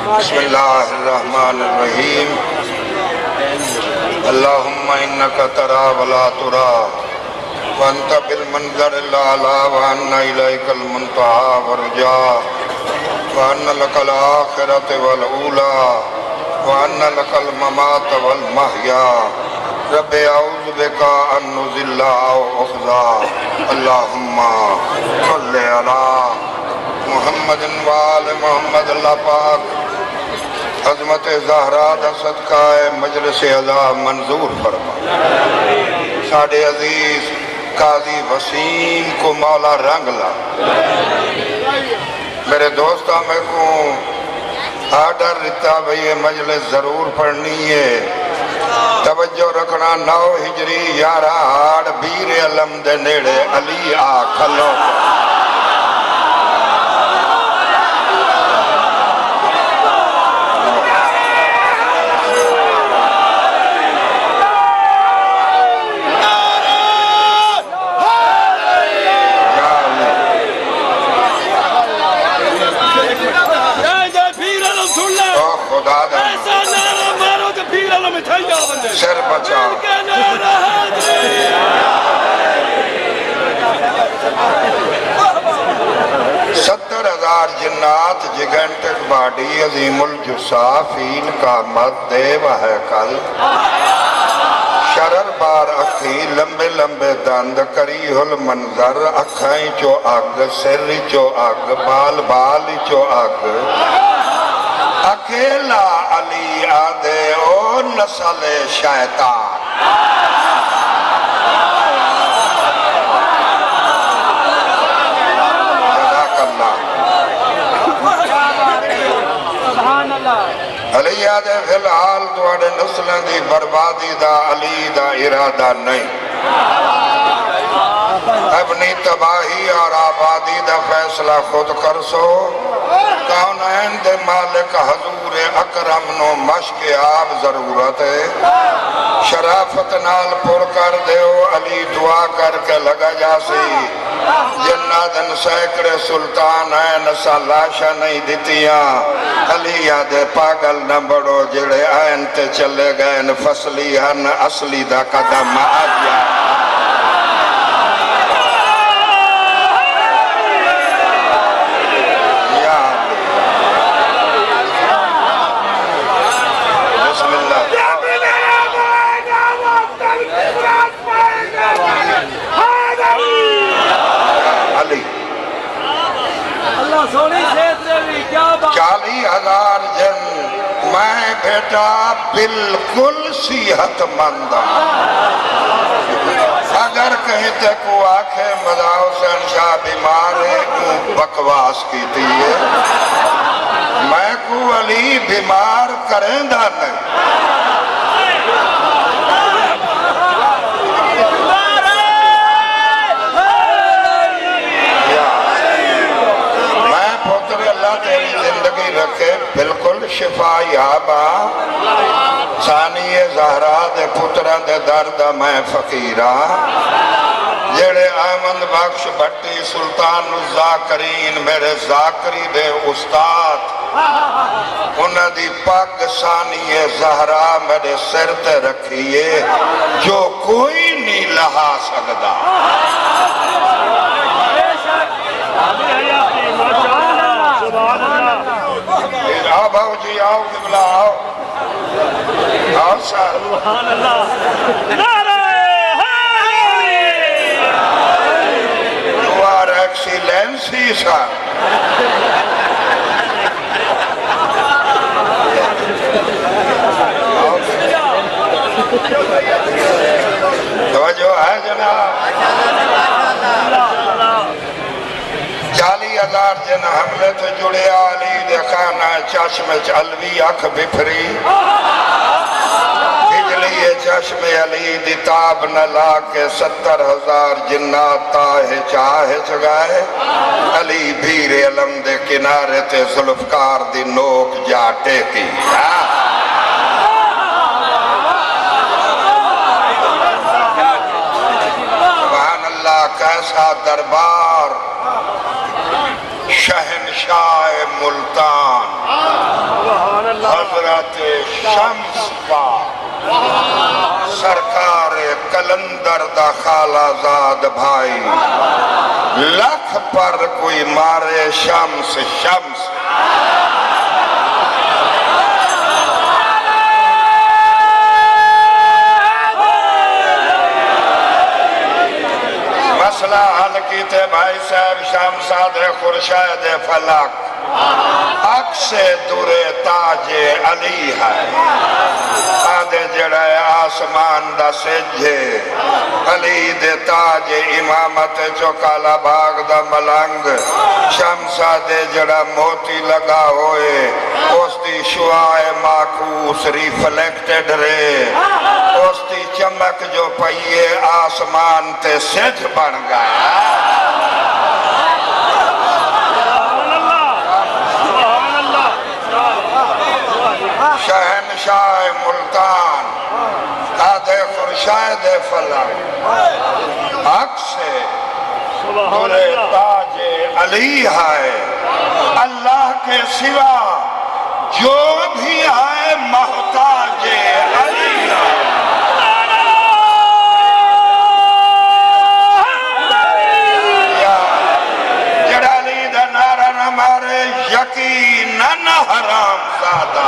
بسم اللہ الرحمن الرحیم اللہم انکا ترا ولا ترا وانت بالمنظر الاعلی وان الیک المنتہا ورجا وان لک الآخرۃ والاولی وان لک الممات والمحیا رب اعوذ بکا ان نذل او اخزا اللہم صلی علی محمد وآل محمد اللہ پاک عظمت زہرا دا صدقہ مجلس عزا منظور فرما ساڑھے عزیز قاضی وسیم کو مولا رنگ لا میرے دوستہ میں کو آڈر رتا بھئی یہ مجلس ضرور پڑھنی ہے توجہ رکھنا 9 ہجری 11 آڑ بیر علم دے نیڑے علی آ کھلو سر بچا 70,000 جنات جگنٹک باڈی عظیم الجسا فیل کا مد دیو ہے کل شرر بار اکھی لمبے لمبے دند کری المنظر اکھائیں چو اگ سر چو اگ بال بال چو اگ اکیلا علی آدھے او نسل شیطان جزاک اللہ علی آدھے فی الحال توڑے نسلیں دی بربادی دا علی دا ارادہ نہیں اپنی تباہی اور آبادی دا فیصلہ خود کر سو کونین دے مالک حضور اکرم نو مشک آب ضرورت ہے شرافت نال پر کر دیو علی دعا کر کے لگا جاسی جنادن سیکڑے سلطان ہیں نسا لاشا نہیں دیتیاں علی یادے پاگل نہ بڑو جڑے آئین تے چلے گئے فصلی ہن اصلی دا قدم آگیا چالی ہزار جن میں بیٹا بالکل صحت مند اگر کہیں تے کو آنکھیں مدہ حسین شاہ بیمار ہے کو بکواس کی دیئے میں کو علی بیمار کریں دا نہیں تیری زندگی رکھے بالکل شفا یابا ثانی زہرا دے پتران دے درد میں فقیرہ جڑے آمد بخش بھٹی سلطان الزاکرین میرے زاکری دے استاد انہ دی پاک ثانی زہرا میرے سر تے رکھیے جو کوئی نہیں لہا سکتا آؤ بھاؤ جی آؤ قبلہ آؤ آؤ سر سبحان اللہ نعرہ You are excellency sir توجہ ہے جناب 40,000 جن حملے تو جڑے آلی دکھانا چشم علوی اکھ بپھری بجلی چشم علی دی تاب نلا کے 70,000 جنات تاہ چاہ چگائے علی بیر علم دے کنارے تے ظلفکار دی نوک جاٹے کی سبحان اللہ کیسا دربار شہنشاہ ملتان حضرت شمس پا سرکار کلندر دا خالہ زاد بھائی لکھ پر کوئی مارے شمس شمس مسئلہ حل کی تھے بھائی صاحب شمساد خورشید فلک عکس در تاج علی ہے آدھے جڑے آسمان دا سجھے علی دے تاج امامت چو کالا باغ دا ملنگ شمسا دے جڑا موتی لگا ہوئے اس دی شعائے ماکوس ریفلیکٹڈ رہے اس دی چمک جو پئیے آسمان تے سجھ بن گیا شہنشاہ ملتان آدھے خورشید فلک عکس در تاج علی ہے اللہ کے سوا جو بھی ہے محتاج علی ہے جڑا علی دا نعرہ نہ مارے یقیناً حرام زادہ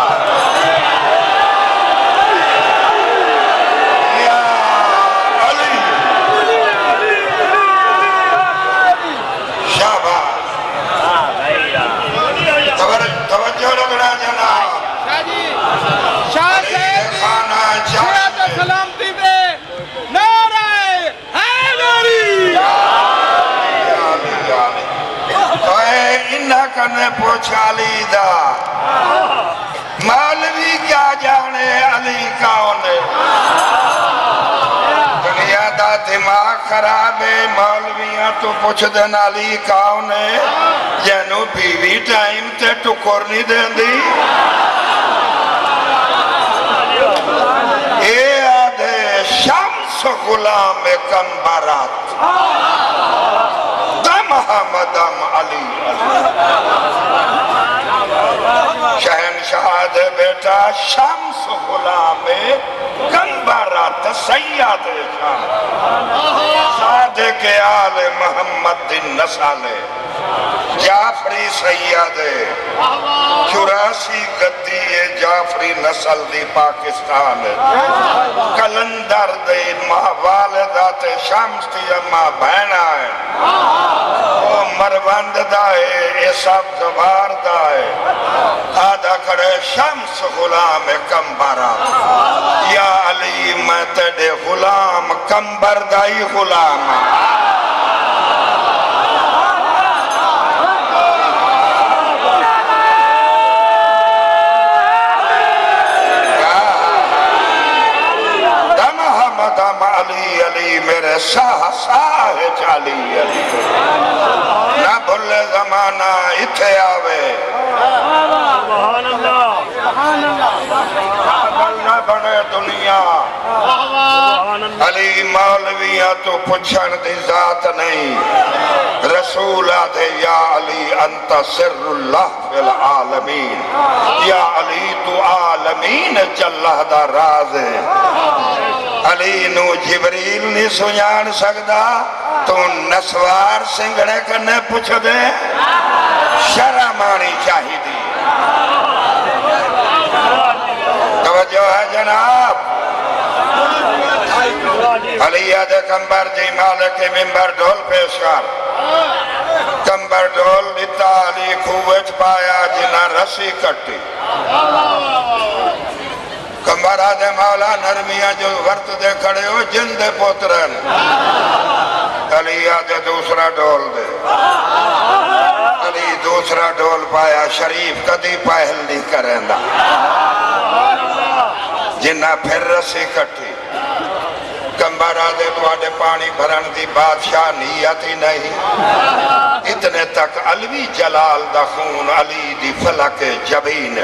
کرنے پوچھا لی دا مولوی کیا جانے علی کون دنیا دا دماغ خراب ہے مولویاں تو پوچھ دن علی کون جنو بیوی ٹائم تے ٹکر نہیں دین دی اے آدھے شمس غلام کمبرات مدام علی شہنشاہ دے بیٹا شمس غلام کمبرات سید شاہ صادق آل محمد دن نسالے جعفری سید 84 گدی جعفری نسل دی پاکستان کلندر دے ماں والدات شمس دی اماں بہنہ ہے مروند دائے اے سب زبار دائے آدھا کھڑے شمس غلام کمبرہ یا علی میں تیڑے غلام کمبر دائی غلام دم علی علی میرے ساہ چالی علی نہ بھلے زمانہ اتھے آوے نہ بنے دنیا علی مولویاں تو پچھن دی ذات نہیں رسول آدھے یا علی انت سر اللہ فی العالمین یا علی تو عالمین چلہ دا راز ہے علی نو جبریل نہیں سنیان سکدا تو نسوار سنگڑے کرنے پوچھ دے شرم آنی چاہی دی توجہ ہے جناب علی آدھے کمبر جی مالک ممبر ڈھول پیش کر کمبر ڈھول دیتا علی خوبچ پایا جنہ رسی کٹی کمبر آدھے مولا نرمیاں جو ورت دے کھڑے ہو جن دے پوترن علی آدھے دوسرا ڈھول دے علی دوسرا ڈھول پایا شریف کدی پہل نہیں کریں دا جنہ پھر رسی کٹی کمبر آدھے تو آدھے پانی بھرن دی بادشاہ نیتی نہیں اتنے تک علوی جلال دا خون علی دی فلک جبین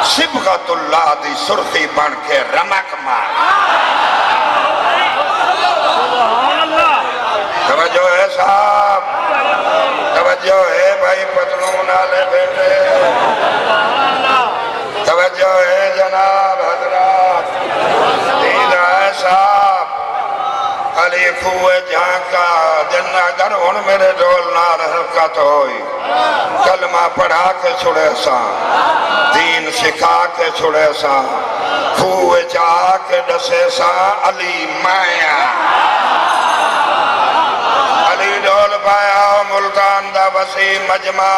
سبغت اللہ دی سرخی بن کے رمک مار توجہ ہے صاحب توجہ ہے بھائی پتلون آلے بیٹے توجہ توجہ ہے جناب حضرات دیدہ صاحب علی خوہ جھانکا جنہ اگر ان میرے ڈول نال حرکت ہوئی کلمہ پڑھا کے چھڑے ساں دین سکھا کے چھڑے ساں خوہ چاہ کے ڈسے ساں علی مایا علی ڈول پایا ملتان دا وسیع مجمع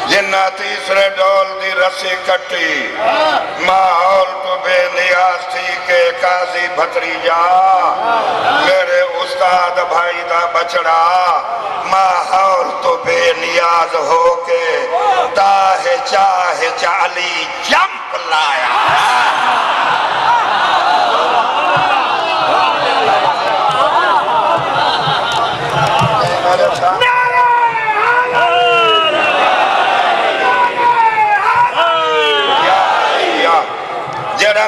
جنہ تیسرے ڈول دی رسی کٹی ماحول تو بے نیاز تھی کہ قاضی بھتری جا میرے استاد بھائی دا بچڑا ماحول تو بے نیاز ہو کے تاہے چاہے چالی جمپ لایا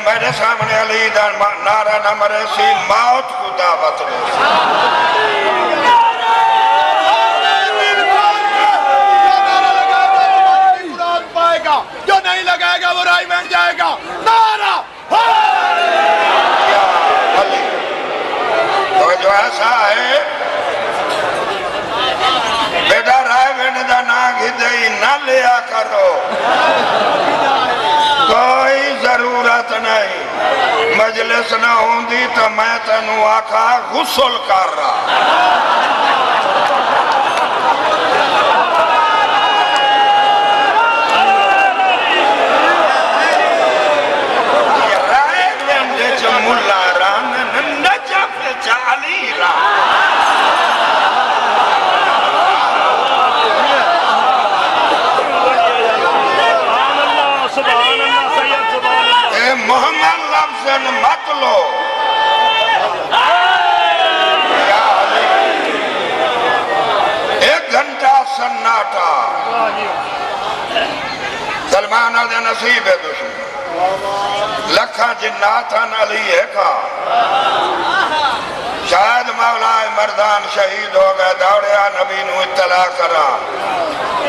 میرے سامنے علی دان نعرہ نہ مرے سی موت کو دعوت دے جو نہیں لگائے گا وہ رائی بن جائے گا نعرہ یا علی تو جو ایسا ہے بیٹا رائے بن دا نا گھدئی نہ لیا کرو کوئی ضرورت نہیں مجلس نہ ہوندی تو میں تنو آکھا غسل کر رہا یہ رائے بندے چا ملا ران نجف چالی ران محمد لفظ مت لو یا علی ایک گھنٹہ سناٹا سلمان دے نصیب ہے دشمن لکھا جناتن علی ہے کا شاید مولا مردان شہید ہو گئے دوڑیا نبی نو اطلاع کرا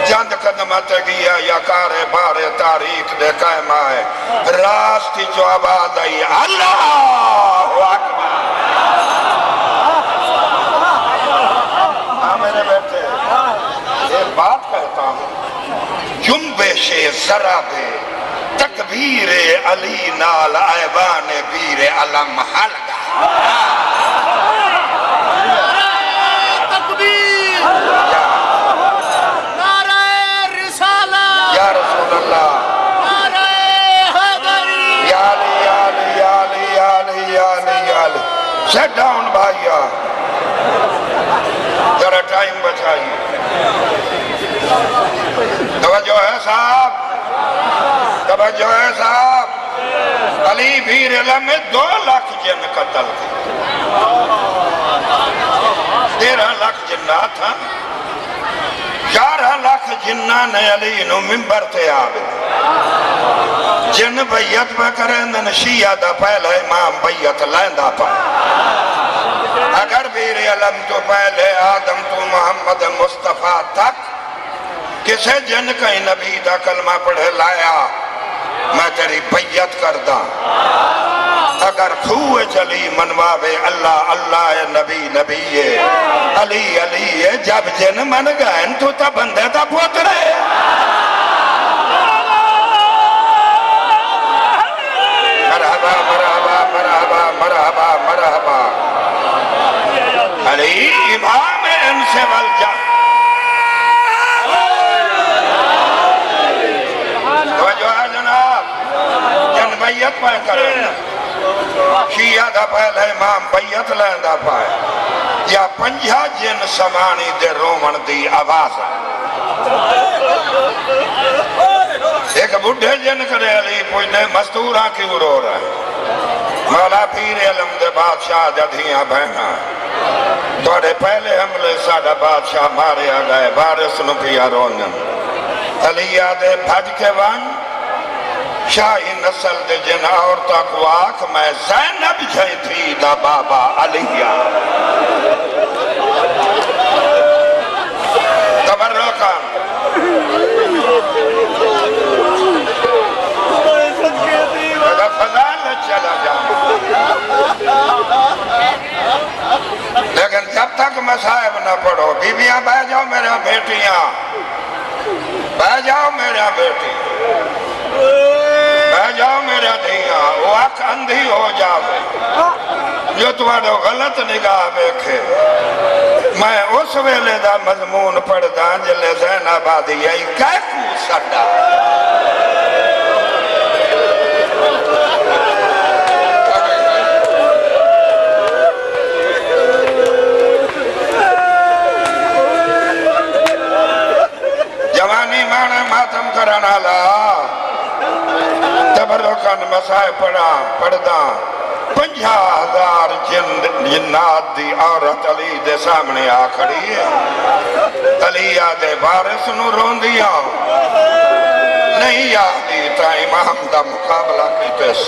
چند قدمت گیا یا کار بار تاریخ دے قائم آئے راستی جو آباد آئی اللہ اکبر میرے بیٹے ایک بات کہتا ہوں جنبش ضرب تکبیر علی نال ایوان بیر علم حلقہ سیٹ ڈاؤن بھائیا ذرا ٹائم بچائیے توجہ ہے صاحب توجہ ہے صاحب علی بھیر علم میں 2 لاکھ جن قتل کی 13 لاکھ جنات ہیں 11 لاکھ جنہ نے علی نو ممبر تے آبے جن بیعت میں کریں شیعہ دا پہلا امام بیعت لیندہ پائے اگر بیر علم تو پہلے آدم تو محمد مصطفیٰ تک کسے جن کئی نبی دا کلمہ پڑھے لایا میں تیری بیعت کردہ اگر کھوئے چلی منواوے اللہ اللہ نبی نبی علی علی جب جن من گئن تو تا بندے تا پوترے مرحبا مرحبا مرحبا مرحبا مرحبا علی امام انس والجن توجہ ہے جناب جن بیعت پائے کریں شیعہ دا پہلے امام بیعت لیندہ پائے یا 50 جن سمانی دے رومن دی آواز ایک بڑھے جن کرے علی پوچھنے مستورہ کیوں رو رہا ہے مولا پیر علم دے بادشاہ جدھیاں بہنا توڑے پہلے حملے ساڑھا بادشاہ مارے آگئے بارس نو پیا رونن علی آدھے بھج کے وان شاہی نسل دے جن عورتہ کو آکھ میں زینب جھائی تھی دا بابا علیہ بیویاں بہ جاؤ میرا بیٹیاں بہ جاؤ میرا بیٹی بہ جاؤ میرا دھیاں وہ اکھ اندھی ہو جاوے جو تمہارا غلط نگاہ بیکھے میں اس ویلے دا مضمون پڑھ دا جلے زینب آدھی یہی کہہ کو سڑا جوانی مانا ماتم کرانا لا تبرکن مسائے پڑھدا 50,000 جنات دی عورت علی دے سامنے آ کھڑی ہے علی آدھے بارس نو رون دیا نہیں آدھی تا امام دا مقابلہ کیتس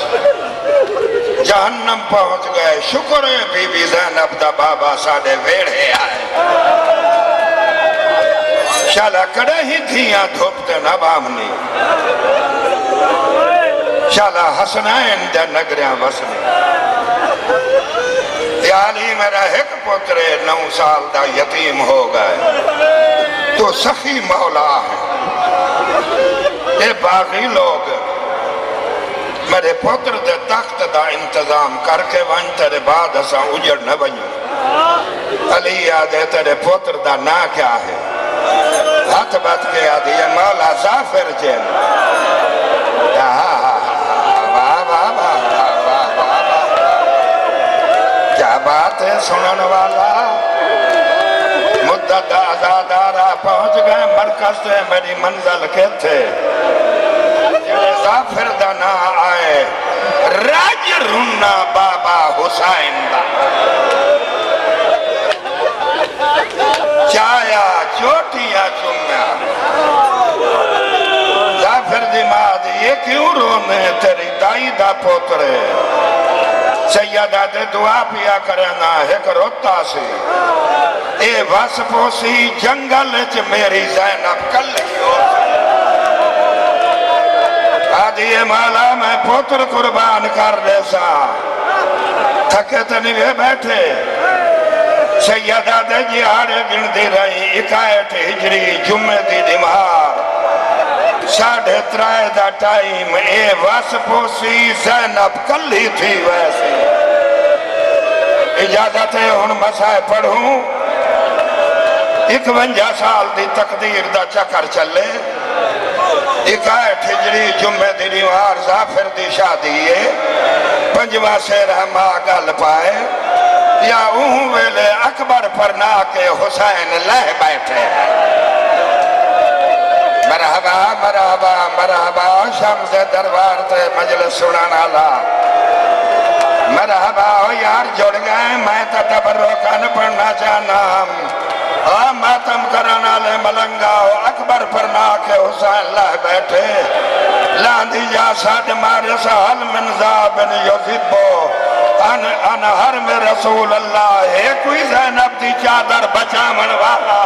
جہنم پہنچ گئے شکر ہے بی بی زینب دا بابا ساڑے ویڑے آئے شالا کڑے ہی دھیاں دھوپتے نبامنی شالا حسنین دے نگریاں وسنی علی میرا ایک پترے 9 سال دا یتیم ہو گئے تو سخی مولا ہے اے باغی لوگ میرے پتر دے تخت دا انتظام کر کے ون تیرے بعد اساں اجڑ نہ بنیو علی آدھے تیرے پتر دا نا کیا ہے ہاتھ بات کے آدھی ہے مولا زافر جن کیا بات ہے سنن والا مدت آزادارہ پہنچ گئے مرکز سے میری منزل کے تھے زافر دا نا آئے راج رنا بابا حسین دا چایا چوٹیاں چمیا زافر دی ماد یہ کیوں رونے تیری دائی دا پوترے سیدہ دے دعا پیا کرنا ایک روتا سی اے واسپو سی جنگل چ میری زینب کل کی ہو آدھی مولا میں پوتر قربان کر دے سا تھکے تنوے بیٹھے سیدہ دے جہاڑے گن دی رہی 61 ہجری جمعہ دی دمہار 3:30 دا ٹائم اے واسپو سی زینب کل ہی تھی ویسی اجازت ہے ہن مسائے پڑھوں 51 سال دی تقدیر دا چکر چلے 61 ہجری جمعہ دی دیوار زافر دی شادی ہے 5واں سے رحمہ گل پائے یا ویلے اکبر پر نا کے حسین لہ بیٹھے ہیں مرحبا مرحبا مرحبا شمس دربار تے مجلس سنانا لا مرحبا یار جڑ گئے میں تا تبرکن پڑھنا چاہنا ماتم کرانا لے ملنگا اکبر پر نا کے حسین لہ بیٹھے لاندھی جا ساڈ مارے سال من زابن یوزبو ان حرم رسول اللہ ہے کوئی زینب دی چادر بچامن والا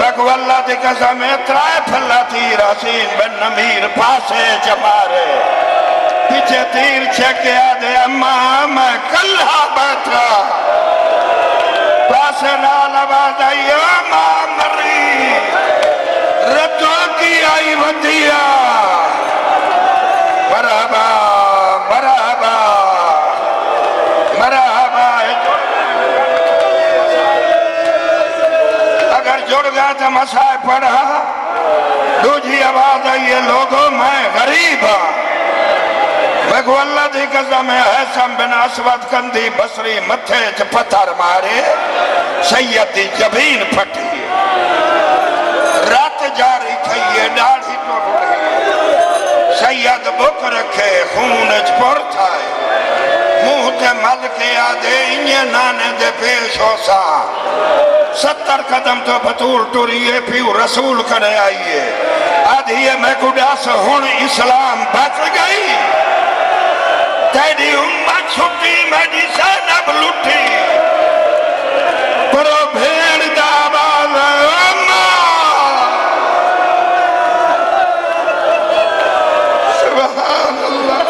بگو اللہ دی قسم اترائے پھلا تیر حسین بن نمیر پاسے جمارے پیچھے تیر چھکے آدھے اماں میں کلہا بیٹھا پاسے نال آواز آئی اماں مری رتو کی آئی ودیا مرحبا مرحبا مرحبا اگر جڑ گیا تو مسائے پڑھا دوجی آواز آئیے لوگوں میں غریب بگو اللہ دی قسم حسن بن اسود کندھی بصری متھے چ پتھر مارے سید دی جبین پھٹی رات جاری تھئیے ڈاڑھی ٹوٹ گئی سید بک رکھے خون اچ پور تھائے منہ تے مل کے آدھے انہیں نانے دے پیش ہو سا 70 قدم تو بطول ٹوریے پیو رسول کرے آئیے آدھیے میں کڈاس ہون اسلام بچ گئی تیری امت چھٹی میری زینب لٹھی پرو بھیڑ دا آواز سبحان اللہ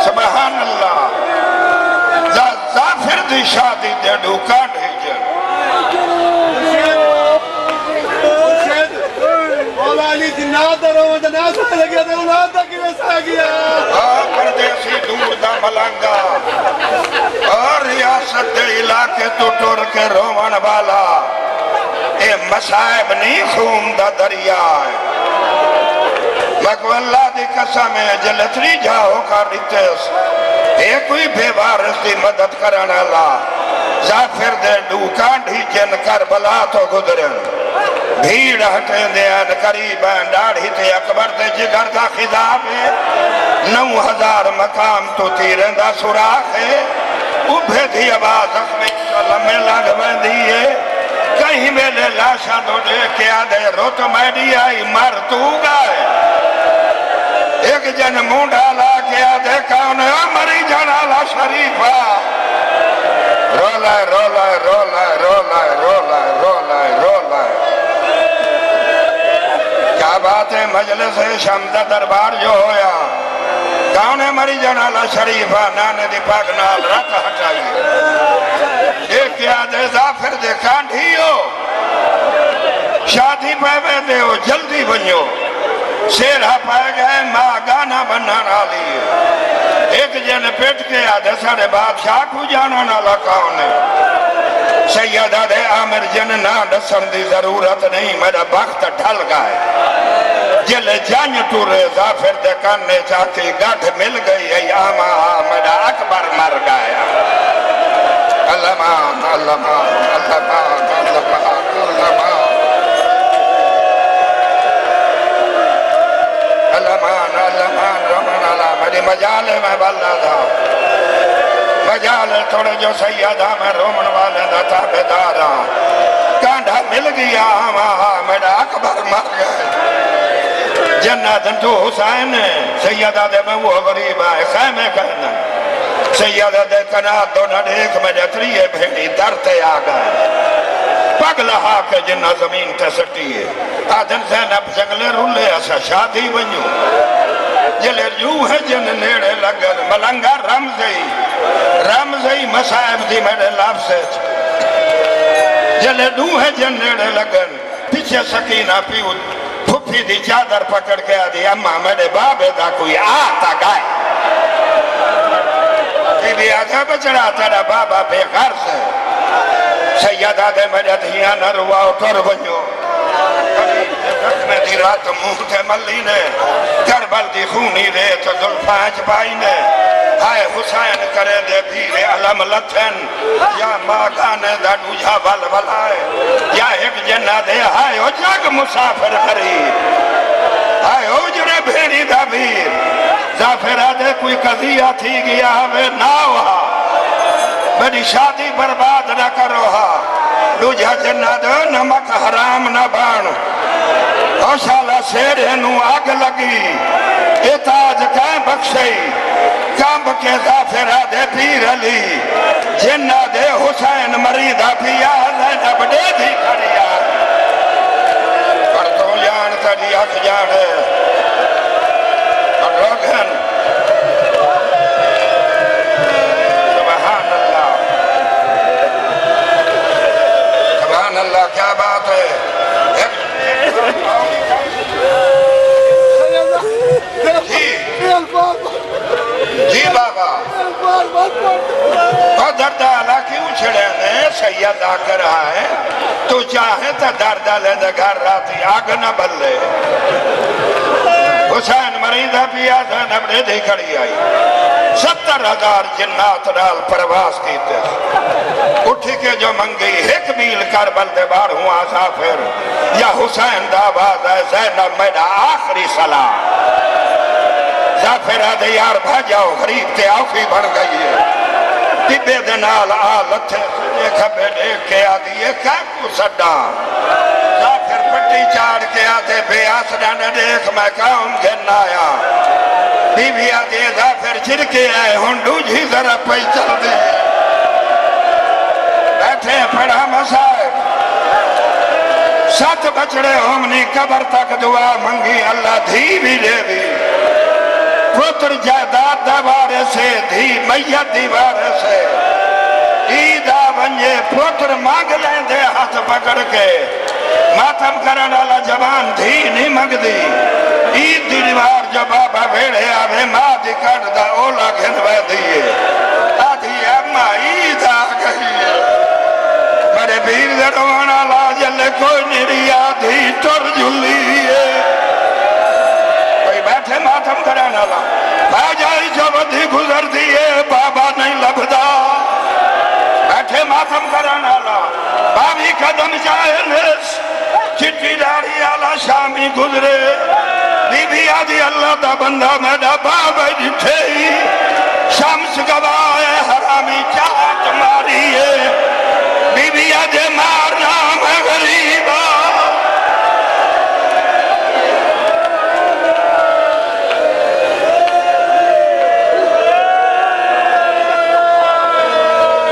سبحان اللہ زافر دی شادی دے ڈوکا ڈھیجن مولا علی جنات رو جنات سا لگیا تھا اولاد تک کی ویسا گیا پردیسی دور دا ملنگا اور ریاست دے علاقے تو ٹور کے رومن والا اے مسائب نہیں خون دا دریا ہے مگو اللہ دی قسم ہے جلتری جاؤ کا ریتس اے کوئی بے وارث دی مدد کرن اللہ زافر دے ڈوکان ڈھیچن کربلا تو گدرن بھیڑ ہٹیں دین قریباً ڈاڑھی تے اکبر دے جگر دا خضاب ہے 9000 مقام تو تیریں دا سراخ ہے ابھے دی آواز اخمی لمحے لگ بندی ہے کہیں میلے لاشا دو دے کیا دے روت میڈی آئی مر تو گائے ایک جن مونڈا لا کیا دے کون مری جنالا شریفہ رولائے رولائے رولائے رولائے رولائے رولائے رولائے کیا بات ہے مجلس شمد دربار جو ہویا کون مری جنالا شریفہ نانے دی پاک نال رت ہٹائی ایک کیا دے زافر دے کانڈھی ہو شادی پہ دے ہو جلدی بنیو سیرہ پائے گئے ماں گانا بنانا لیے ایک جن پیٹ کے آدھے سارے بادشاہ کو جانا نہ لکاؤں نے سیدہ دے عامر جن نہ ڈسن دی ضرورت نہیں میرا بخت ڈھل گئے جل جان ٹورے زافر دے کاننے چاہتی گاٹھ مل گئی ہے آما میرا اکبر مر گیا اللہ مان اللہ مان اللہ مان اللہ مان اللہ مان میری مجالے میں بلہ تھا مجالے تھوڑے جو سیدہ میں رومن والے دا تابدارا کانڈھا مل گیا میرا اکبر مر گئے جنت تو حسین سیدہ دے میں وہ غریب آئے خیمے کہنا سیدہ دے کنات دو نہ دیکھ میرے تریے بھیڑی درتے آ گئے پگ لہا کے جنہ زمین تے سٹی ہے آدھن زینب جنگلے رولے ایسا شادی بنیو جلے جو ہے جن نیڑے لگن ملنگا رمزی مسائب دی میرے لاب سے جلے دو ہے جن نیڑے لگن پیچھے سکینہ پیو پھپی دی چادر پکڑ کے آدھی اممہ میرے بابے دا کوئی آتا گائے بی بی آدھا بچڑا تیرا بابا بے غر سے سیدہ دے میرے دھیاں نہ روا اتر بنیو میں دی رات منہ تے ملی نے کربل دی خونی ریت ذلفانچ بائی نے ہائے حسین کرے دے بھیرے علم لتھن یا ماغانے دا دوجہ ول ولائے یا ایک جنہ دے ہائے او جگ مسافر غریب ہائے او جرے بھیری دا بھیر زافرہ دے کوئی قضیہ تھی گیا ہمیں نہ ہوا میری شادی برباد نہ کرو ہا دوجہ جنہ دے نمک حرام نہ بان اور شالا سیرے نو آگ لگی اتاج کہیں بخشی کامب کے زافرہ دے پیر علی جنہ دے حسین مریدہ پیا زینب دے بھی کھڑیا پر تو جان تری اک جانے اور روگن سبحان اللہ کیا بات ہے جی بابا اور دردالہ کیوں چھڑے نے سید آ کر آئے تو چاہے تا دردالے دے گھر راتی آگ نہ بلے حسین مریدہ پیا زینب نے دی کھڑی آئی 70,000 جنات رال پرواز کیتے اٹھی کے جو منگی ایک میل کربل دے بار ہوں آزافر یا حسین دعواد ہے زینب میرا آخری سلام زافرہ دے یار بھاجاؤ غریب تے آفی بڑھ گئی ہے ٹبے دے نال آلتھے سجے کھبے دیکھ کے آدھیے کیا کو سڈا زافر پٹی چاڑ کے آدھے بے آسدہ نے دیکھ میں کاؤں گھن آیا بی بی آدھے زافر چھڑکے آئے ہنڈو جھی ذرا پہی چل دے بیٹھے پڑھا مسائب 7 بچڑے ہمنی قبر تک دعا منگی اللہ دھی بھی دے دی پتر جائداد دوارے سے دھی میت دیوارے سے عیدا ونجے پوتر مانگ لیندے ہاتھ پکڑ کے ماتم کرن والا جوان دھی نہیں منگ دی عید دی دیوار جو بابا ویڑے آوے ماں دی کٹ دا اولا گھنوے دیئے آدھی اما عید آ گئی ہے میرے بیر دروانہ لا جلے کوئی نیری آدھی ٹر جلی ہے کوئی بیٹھے ماتم کرن والا باجائی جو بدھی گزر دیئے بابا نہیں لبدا بیٹھے ماتم